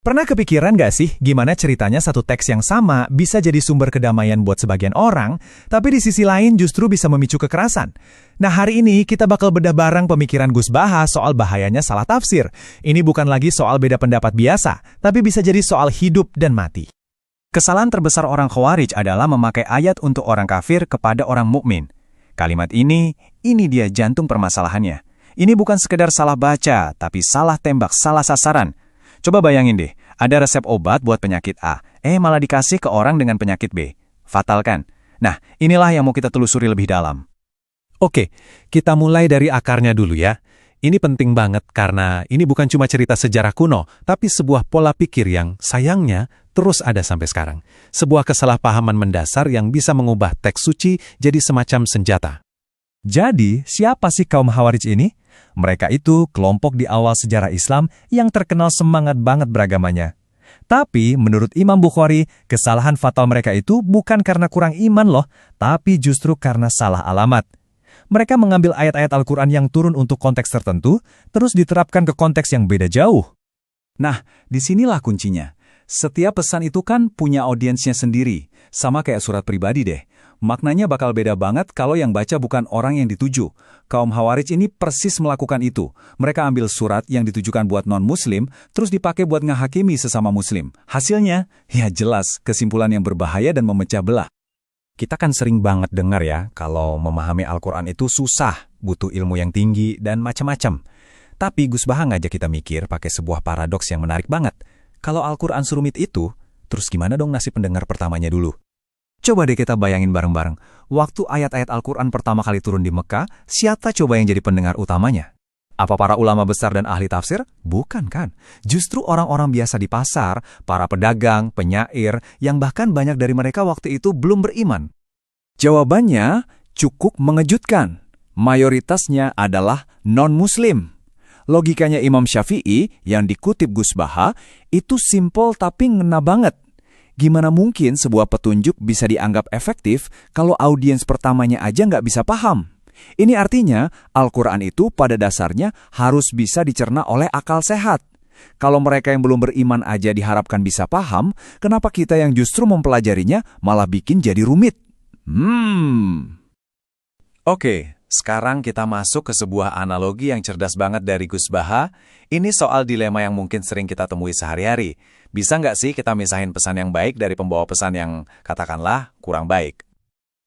Pernah kepikiran nggak sih gimana ceritanya satu teks yang sama bisa jadi sumber kedamaian buat sebagian orang, tapi di sisi lain justru bisa memicu kekerasan? Nah, hari ini kita bakal bedah bareng pemikiran Gus Baha soal bahayanya salah tafsir. Ini bukan lagi soal beda pendapat biasa, tapi bisa jadi soal hidup dan mati. Kesalahan terbesar orang Khawarij adalah memakai ayat untuk orang kafir kepada orang mukmin. Kalimat ini dia jantung permasalahannya. Ini bukan sekedar salah baca, tapi salah tembak, salah sasaran. Coba bayangin deh, ada resep obat buat penyakit A, malah dikasih ke orang dengan penyakit B. Fatal kan? Nah, inilah yang mau kita telusuri lebih dalam. Oke, kita mulai dari akarnya dulu ya. Ini penting banget karena ini bukan cuma cerita sejarah kuno, tapi sebuah pola pikir yang sayangnya terus ada sampai sekarang. Sebuah kesalahpahaman mendasar yang bisa mengubah teks suci jadi semacam senjata. Jadi, siapa sih kaum Khawarij ini? Mereka itu kelompok di awal sejarah Islam yang terkenal semangat banget beragamanya. Tapi, menurut Imam Bukhari, kesalahan fatal mereka itu bukan karena kurang iman loh, tapi justru karena salah alamat. Mereka mengambil ayat-ayat Al-Quran yang turun untuk konteks tertentu, terus diterapkan ke konteks yang beda jauh. Nah, disinilah kuncinya. Setiap pesan itu kan punya audiensnya sendiri, sama kayak surat pribadi deh. Maknanya bakal beda banget kalau yang baca bukan orang yang dituju. Kaum Khawarij ini persis melakukan itu. Mereka ambil surat yang ditujukan buat non-muslim, terus dipakai buat ngehakimi sesama muslim. Hasilnya, ya jelas, kesimpulan yang berbahaya dan memecah belah. Kita kan sering banget dengar ya, kalau memahami Al-Quran itu susah, butuh ilmu yang tinggi, dan macam-macam. Tapi Gus Baha ngajak kita mikir pakai sebuah paradoks yang menarik banget. Kalau Al-Quran serumit itu, terus gimana dong nasib pendengar pertamanya dulu? Coba deh kita bayangin bareng-bareng, waktu ayat-ayat Al-Quran pertama kali turun di Mekah, siapa coba yang jadi pendengar utamanya? Apa para ulama besar dan ahli tafsir? Bukan kan? Justru orang-orang biasa di pasar, para pedagang, penyair, yang bahkan banyak dari mereka waktu itu belum beriman. Jawabannya cukup mengejutkan. Mayoritasnya adalah non-muslim. Logikanya Imam Syafi'i yang dikutip Gus Baha itu simpel tapi ngena banget. Gimana mungkin sebuah petunjuk bisa dianggap efektif kalau audiens pertamanya aja nggak bisa paham? Ini artinya Al-Quran itu pada dasarnya harus bisa dicerna oleh akal sehat. Kalau mereka yang belum beriman aja diharapkan bisa paham, kenapa kita yang justru mempelajarinya malah bikin jadi rumit? Oke, sekarang kita masuk ke sebuah analogi yang cerdas banget dari Gus Baha. Ini soal dilema yang mungkin sering kita temui sehari-hari. Bisa nggak sih kita misahin pesan yang baik dari pembawa pesan yang katakanlah kurang baik?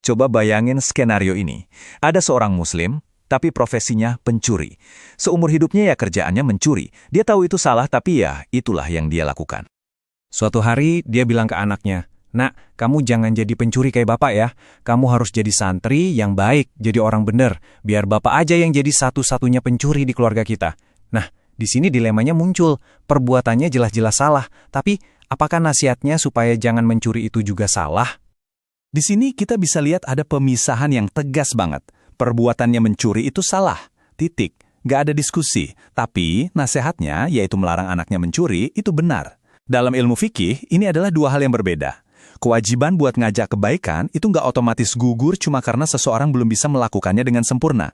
Coba bayangin skenario ini. Ada seorang muslim, tapi profesinya pencuri. Seumur hidupnya ya kerjaannya mencuri. Dia tahu itu salah, tapi ya itulah yang dia lakukan. Suatu hari dia bilang ke anaknya, "Nak, kamu jangan jadi pencuri kayak bapak ya. Kamu harus jadi santri yang baik, jadi orang bener. Biar bapak aja yang jadi satu-satunya pencuri di keluarga kita." Nah, di sini dilemanya muncul. Perbuatannya jelas-jelas salah, tapi apakah nasihatnya supaya jangan mencuri itu juga salah? Di sini kita bisa lihat ada pemisahan yang tegas banget. Perbuatannya mencuri itu salah, titik. Gak ada diskusi, tapi nasihatnya, yaitu melarang anaknya mencuri, itu benar. Dalam ilmu fikih, ini adalah dua hal yang berbeda. Kewajiban buat ngajak kebaikan itu nggak otomatis gugur cuma karena seseorang belum bisa melakukannya dengan sempurna.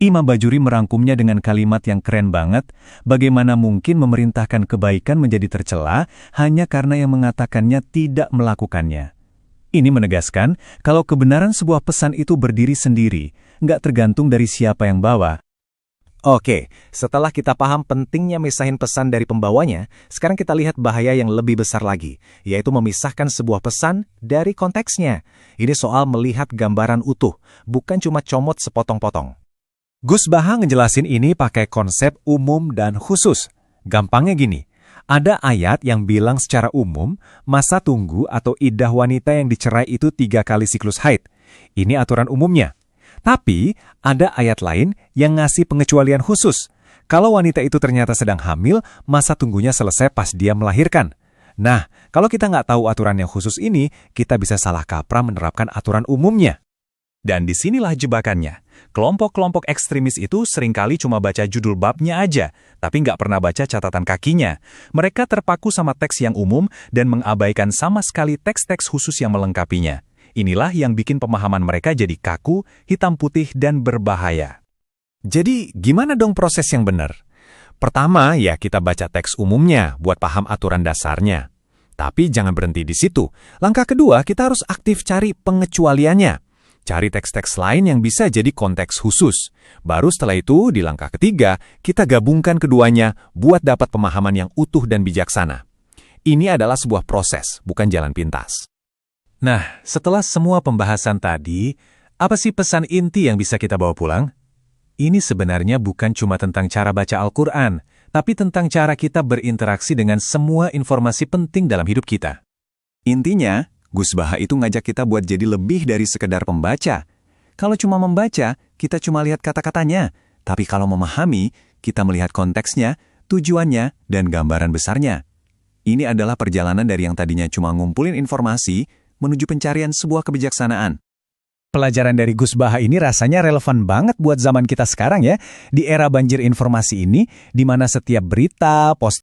Imam Bajuri merangkumnya dengan kalimat yang keren banget, bagaimana mungkin memerintahkan kebaikan menjadi tercela hanya karena yang mengatakannya tidak melakukannya. Ini menegaskan kalau kebenaran sebuah pesan itu berdiri sendiri, nggak tergantung dari siapa yang bawa. Oke, setelah kita paham pentingnya misahin pesan dari pembawanya, sekarang kita lihat bahaya yang lebih besar lagi, yaitu memisahkan sebuah pesan dari konteksnya. Ini soal melihat gambaran utuh, bukan cuma comot sepotong-potong. Gus Baha ngejelasin ini pakai konsep umum dan khusus. Gampangnya gini, ada ayat yang bilang secara umum, masa tunggu atau iddah wanita yang dicerai itu 3 kali siklus haid. Ini aturan umumnya. Tapi, ada ayat lain yang ngasih pengecualian khusus. Kalau wanita itu ternyata sedang hamil, masa tunggunya selesai pas dia melahirkan. Nah, kalau kita nggak tahu aturan yang khusus ini, kita bisa salah kaprah menerapkan aturan umumnya. Dan disinilah jebakannya. Kelompok-kelompok ekstremis itu seringkali cuma baca judul babnya aja, tapi nggak pernah baca catatan kakinya. Mereka terpaku sama teks yang umum dan mengabaikan sama sekali teks-teks khusus yang melengkapinya. Inilah yang bikin pemahaman mereka jadi kaku, hitam putih, dan berbahaya. Jadi, gimana dong proses yang benar? Pertama, ya kita baca teks umumnya buat paham aturan dasarnya. Tapi jangan berhenti di situ. Langkah kedua, kita harus aktif cari pengecualiannya. Cari teks-teks lain yang bisa jadi konteks khusus. Baru setelah itu, di langkah ketiga, kita gabungkan keduanya buat dapat pemahaman yang utuh dan bijaksana. Ini adalah sebuah proses, bukan jalan pintas. Nah, setelah semua pembahasan tadi, apa sih pesan inti yang bisa kita bawa pulang? Ini sebenarnya bukan cuma tentang cara baca Al-Quran, tapi tentang cara kita berinteraksi dengan semua informasi penting dalam hidup kita. Intinya, Gus Baha itu ngajak kita buat jadi lebih dari sekedar pembaca. Kalau cuma membaca, kita cuma lihat kata-katanya. Tapi kalau memahami, kita melihat konteksnya, tujuannya, dan gambaran besarnya. Ini adalah perjalanan dari yang tadinya cuma ngumpulin informasi, menuju pencarian sebuah kebijaksanaan. Pelajaran dari Gus Baha ini rasanya relevan banget buat zaman kita sekarang ya. Di era banjir informasi ini, di mana setiap berita, postingan,